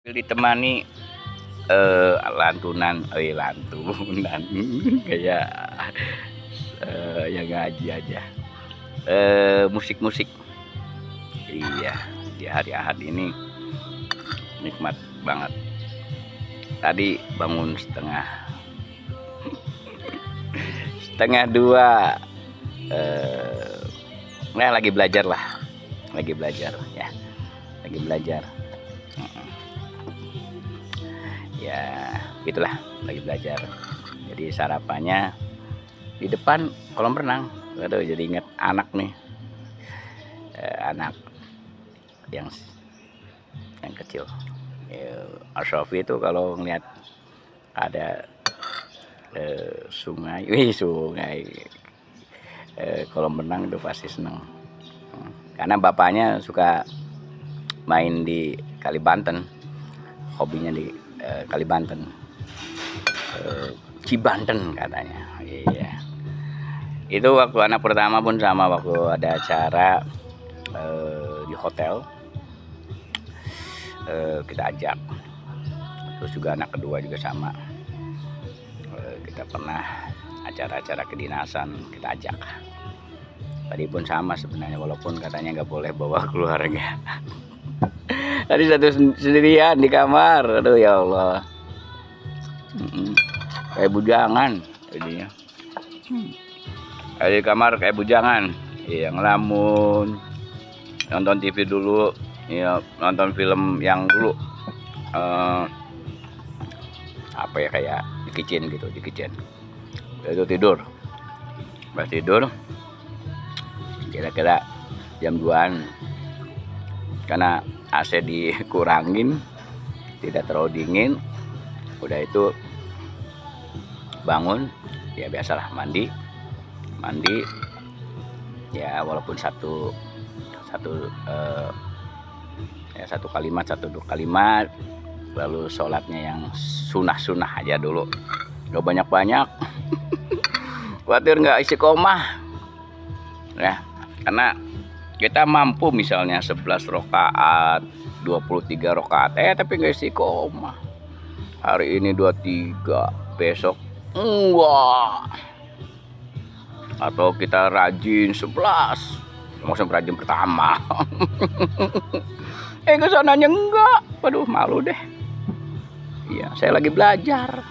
Ditemani, lantunan lantunan kayak, yang ngaji aja, musik-musik. Iya, di hari Ahad ini nikmat banget. Tadi bangun setengah dua, nah lagi belajar ya, lagi belajar. Ya gitulah, lagi belajar. Jadi sarapannya di depan kolam renang. Aduh, jadi inget anak nih, anak yang kecil. Asrofi itu kalau ngeliat ada sungai, kolam renang itu pasti seneng. Karena bapaknya suka main di Kalibanten, hobinya di Kalibanten, Cibanten katanya. Iya. Itu waktu anak pertama pun sama, waktu ada acara di hotel, kita ajak. Terus juga anak kedua juga sama, kita pernah acara-acara kedinasan kita ajak. Tadi pun sama sebenarnya, walaupun katanya nggak boleh bawa keluarga. Tadi satu sendirian di kamar, aduh ya Allah, kayak bujangan jadinya. Di kamar kayak bujangan, iya, ngelamun, nonton TV dulu, ya, nonton film yang dulu, apa ya, kayak di kitchen gitu, itu tidur, pas tidur kira-kira jam 2-an, karena AC dikurangin, tidak terlalu dingin. Udah itu bangun, ya biasalah mandi ya, walaupun satu dua kalimat, lalu sholatnya yang sunnah aja dulu, gak banyak khawatir nggak istiqomah ya. Karena kita mampu misalnya 11 rakaat, 23 rakaat, tapi nggak istiqomah. Hari ini 23, besok enggak. Atau kita rajin 11, maksudnya rajin pertama. Kesananya enggak. Waduh, malu deh. Iya, saya lagi belajar.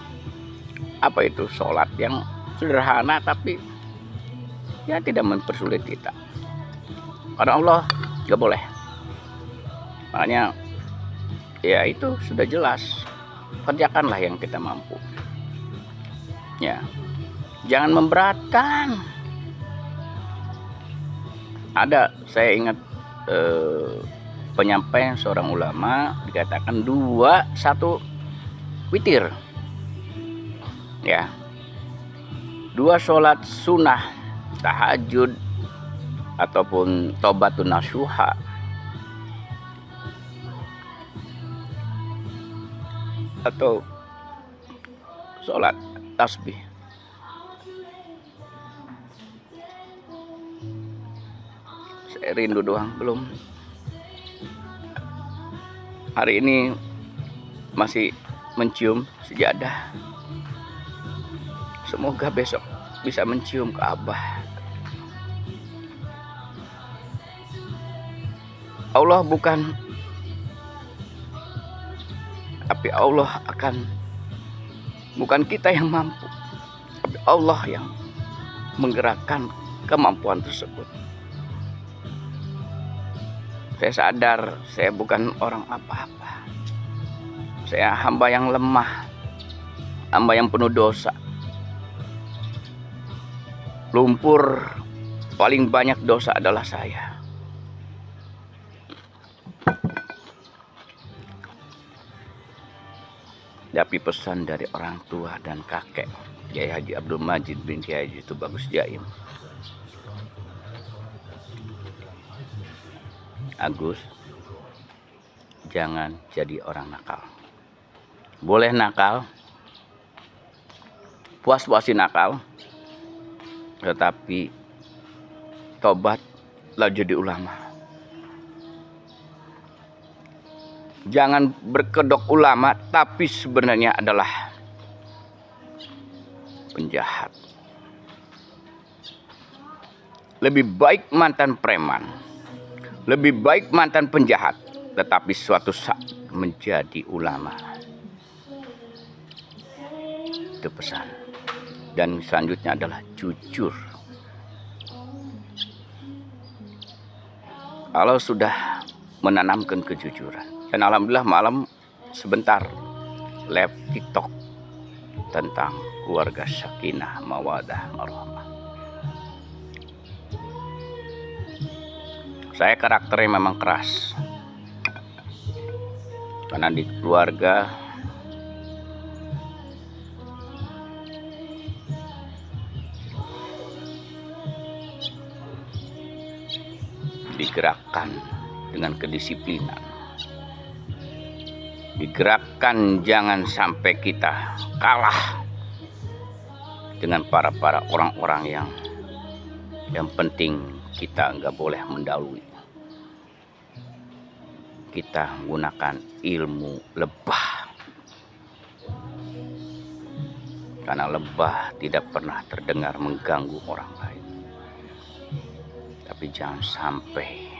Apa itu sholat yang sederhana tapi ya tidak mempersulit kita. Karena Allah nggak boleh. Makanya ya itu sudah jelas. Kerjakanlah yang kita mampu. Ya, jangan memberatkan. Ada, saya ingat penyampaian seorang ulama, dikatakan 2-1 witir. Ya, 2 sholat sunnah, tahajud ataupun taubatun nasuha, atau sholat tasbih. Saya rindu doang, belum. Hari ini masih mencium sejadah. Semoga besok bisa mencium Ka'bah. Allah bukan, tapi Allah bukan kita yang mampu, tapi Allah yang menggerakkan kemampuan tersebut. Saya sadar saya bukan orang apa-apa. Saya hamba yang lemah, hamba yang penuh dosa. Lumpur paling banyak dosa adalah saya. Tapi pesan dari orang tua dan kakek, Kiai Haji Abdul Majid bin Kiai Haji Tubagus Jaim, Agus, jangan jadi orang nakal. Boleh nakal, puas-puasin nakal, tetapi tobatlah jadi ulama. Jangan berkedok ulama, tapi sebenarnya adalah penjahat. Lebih baik mantan preman, lebih baik mantan penjahat, tetapi suatu saat menjadi ulama. Itu pesan. Dan selanjutnya adalah jujur. Kalau sudah menanamkan kejujuran, dan alhamdulillah malam sebentar live TikTok tentang keluarga sakinah mawadah warahmah. Saya karakternya memang keras, karena di keluarga digerakkan dengan kedisiplinan, digerakkan jangan sampai kita kalah dengan para orang-orang yang penting kita nggak boleh mendahului. Kita menggunakan ilmu lebah, karena lebah tidak pernah terdengar mengganggu orang lain. Tapi jangan sampai,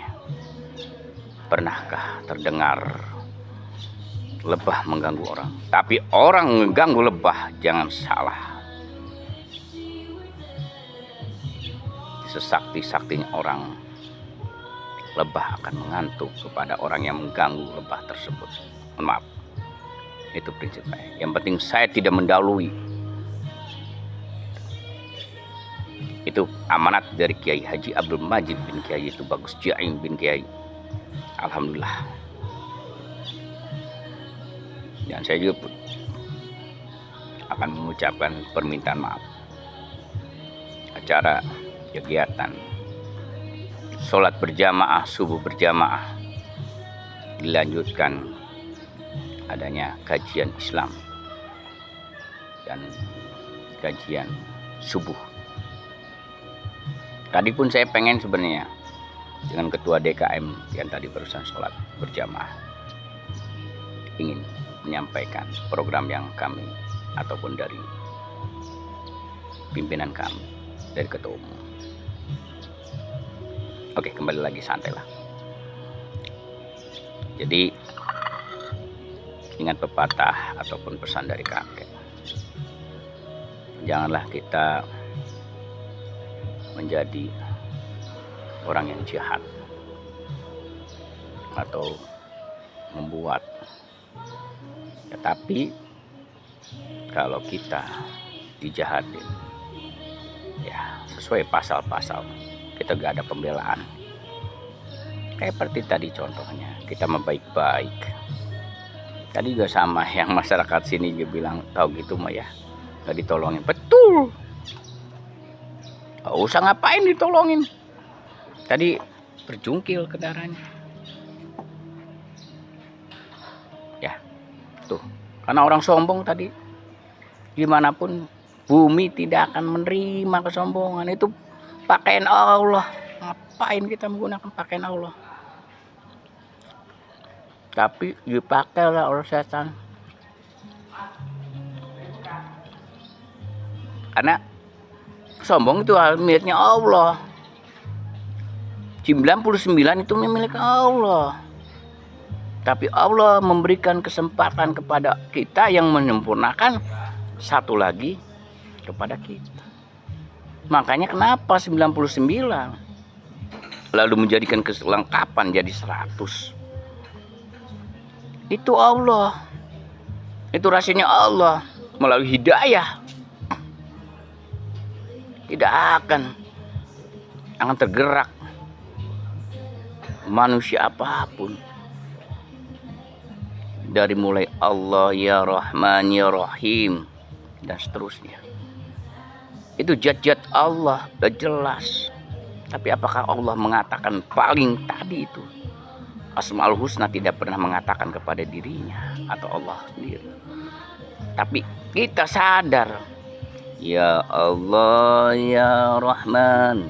pernahkah terdengar lebah mengganggu orang? Tapi orang mengganggu lebah, jangan salah. Sesakti-saktinya orang, lebah akan mengantuk kepada orang yang mengganggu lebah tersebut. Maaf, itu prinsip saya. Yang penting saya tidak mendahului. Itu amanat dari Kiai Haji Abdul Majid bin Kiai itu Bagus Jaim bin Kiai. Alhamdulillah. Dan saya juga akan mengucapkan permintaan maaf. Acara kegiatan sholat berjamaah, subuh berjamaah, dilanjutkan adanya kajian Islam dan kajian subuh. Tadi pun saya pengen sebenarnya dengan ketua DKM yang tadi barusan sholat berjamaah, ingin menyampaikan program yang kami ataupun dari pimpinan kami, dari ketua umum. Oke, kembali lagi, santailah. Jadi ingat pepatah ataupun pesan dari kakek, janganlah kita menjadi orang yang jahat atau membuat. Tetapi kalau kita dijahatin, ya sesuai pasal-pasal, kita gak ada pembelaan. Kayak seperti tadi contohnya, kita membaik-baik. Tadi juga sama yang masyarakat sini juga bilang, tahu gitu mah ya, gak ditolongin. Betul. Gak usah ngapain ditolongin. Tadi berjungkil ke darahnya. Ya, tuh. Karena orang sombong tadi, dimanapun bumi tidak akan menerima kesombongan. Itu pakaian Allah. Ngapain kita menggunakan pakaian Allah? Tapi dipakai lah oleh setan. Karena sombong itu miliknya Allah. 99 itu milik Allah. Tapi Allah memberikan kesempatan kepada kita yang menyempurnakan satu lagi kepada kita. Makanya kenapa 99 lalu menjadikan kelengkapan jadi 100. Itu Allah. Itu rahasianya Allah melalui hidayah. Tidak akan tergerak manusia apapun, dari mulai Allah ya Rahman ya Rahim dan seterusnya. Itu zat-zat Allah udah jelas. Tapi apakah Allah mengatakan paling tadi itu Asmaul Husna tidak pernah mengatakan kepada dirinya atau Allah sendiri. Tapi kita sadar, ya Allah ya Rahman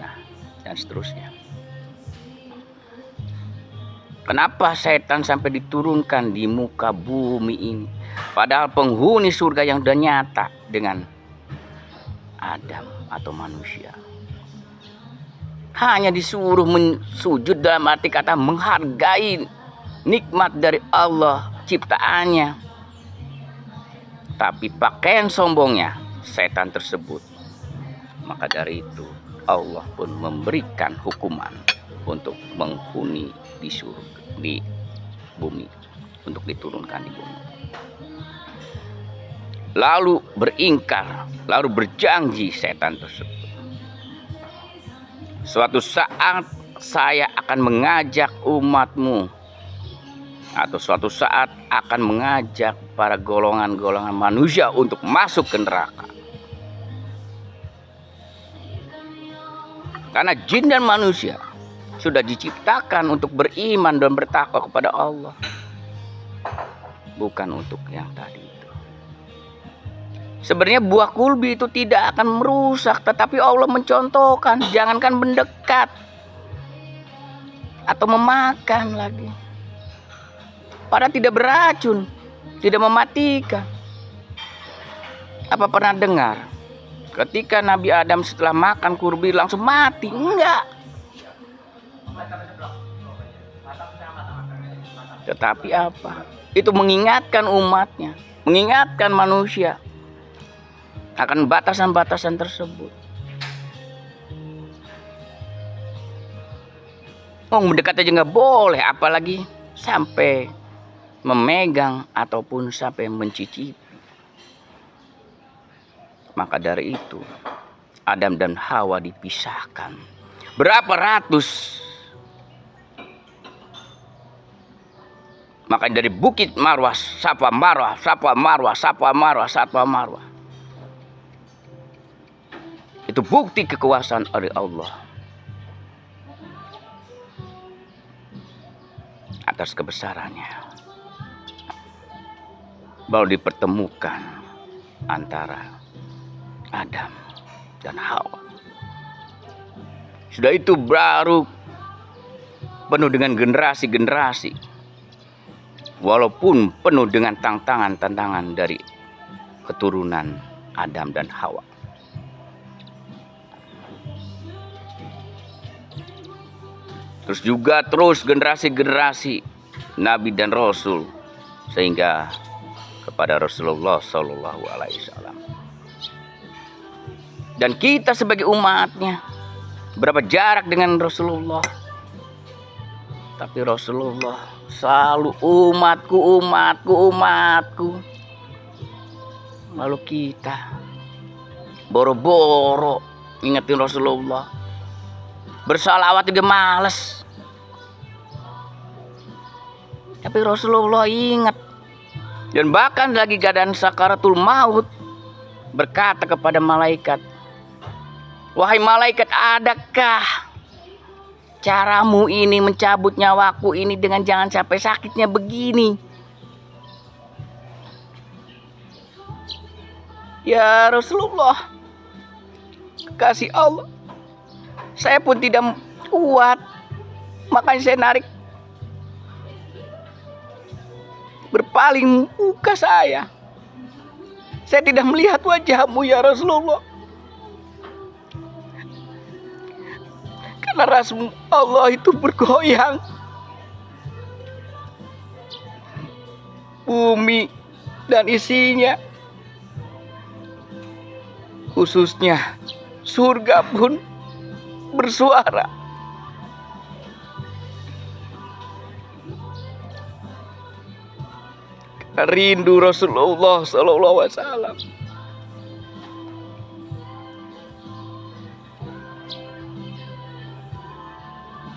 dan seterusnya. Kenapa setan sampai diturunkan di muka bumi ini? Padahal penghuni surga yang sudah nyata dengan Adam atau manusia. Hanya disuruh sujud dalam arti kata menghargai nikmat dari Allah ciptaannya. Tapi pakaian sombongnya setan tersebut. Maka dari itu Allah pun memberikan hukuman untuk menghuni di surga, di bumi, untuk diturunkan di bumi. Lalu beringkar, lalu berjanji setan tersebut, suatu saat saya akan mengajak umatmu, atau suatu saat akan mengajak para golongan-golongan manusia untuk masuk ke neraka. Karena jin dan manusia sudah diciptakan untuk beriman dan bertakwa kepada Allah, bukan untuk yang tadi itu. Sebenarnya buah kulbi itu tidak akan merusak, tetapi Allah mencontohkan, jangankan mendekat atau memakan lagi. Padahal tidak beracun, tidak mematikan. Apa pernah dengar ketika Nabi Adam setelah makan kurbi langsung mati? Enggak. Tetapi apa? Itu mengingatkan umatnya, mengingatkan manusia akan batasan-batasan tersebut. Oh, mendekat aja nggak boleh, apalagi sampai memegang ataupun sampai mencicipi. Maka dari itu Adam dan Hawa dipisahkan. Berapa ratus? Makanya dari bukit Marwah, Safa Marwah, Safa Marwah, Safa Marwah, Safa Marwah. Itu bukti kekuasaan dari Allah atas kebesarannya. Baru dipertemukan antara Adam dan Hawa. Sudah itu baru penuh dengan generasi-generasi. Walaupun penuh dengan tantangan-tantangan dari keturunan Adam dan Hawa. Terus juga generasi-generasi Nabi dan Rasul, sehingga kepada Rasulullah Shallallahu Alaihi Wasallam. Dan kita sebagai umatnya, berapa jarak dengan Rasulullah? Tapi Rasulullah selalu umatku. Lalu kita boro-boro ingetin Rasulullah, bersalawat juga males. Tapi Rasulullah ingat. Dan bahkan lagi keadaan sakaratul maut berkata kepada malaikat, wahai malaikat, adakah caramu ini mencabut nyawaku ini dengan jangan sampai sakitnya begini? Ya Rasulullah, kekasih Allah, saya pun tidak kuat. Makanya saya narik, berpaling muka saya. Saya tidak melihat wajahmu ya Rasulullah. Karena Rasul Allah itu bergoyang. Bumi dan isinya, khususnya surga pun bersuara. Rindu Rasulullah Sallallahu Alaihi Wasallam.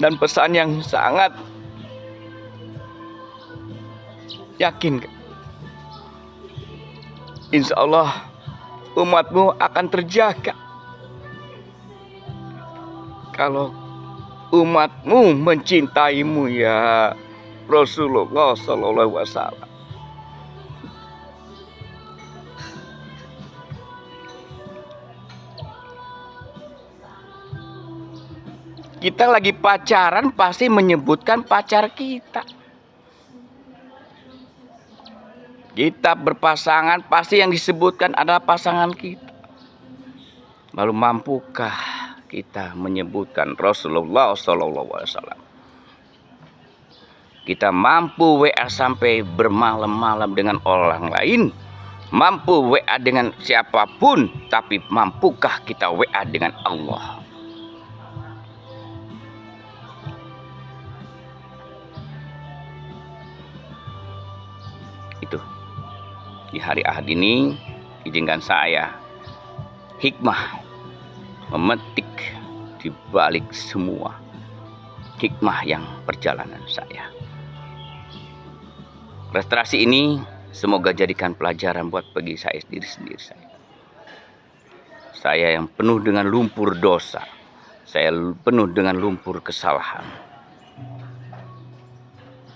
Dan pesan yang sangat yakin, insya Allah umatmu akan terjaga kalau umatmu mencintaimu ya Rasulullah Sallallahu Alaihi Wasallam. Kita lagi pacaran pasti menyebutkan pacar kita. Kita berpasangan, pasti yang disebutkan adalah pasangan kita. Lalu mampukah kita menyebutkan Rasulullah SAW? Kita mampu WA sampai bermalam-malam dengan orang lain, mampu WA dengan siapapun, tapi mampukah kita WA dengan Allah? Itu. Di hari Ahad ini, izinkan saya hikmah memetik di balik semua hikmah yang perjalanan saya. Restorasi ini semoga jadikan pelajaran buat bagi saya sendiri saya. Saya yang penuh dengan lumpur dosa, saya penuh dengan lumpur kesalahan.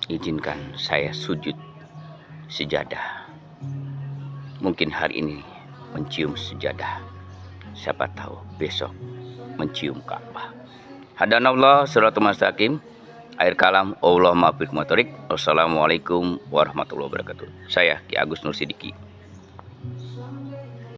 Izinkan saya sujud sejadah. Mungkin hari ini mencium sejadah, siapa tahu besok mencium Ka'bah. Hadanallah shiratal mustaqim. Akhir kalam, Allahumma biq motorik. Wassalamualaikum warahmatullahi wabarakatuh. Saya Ki Agus Nur Sidiki.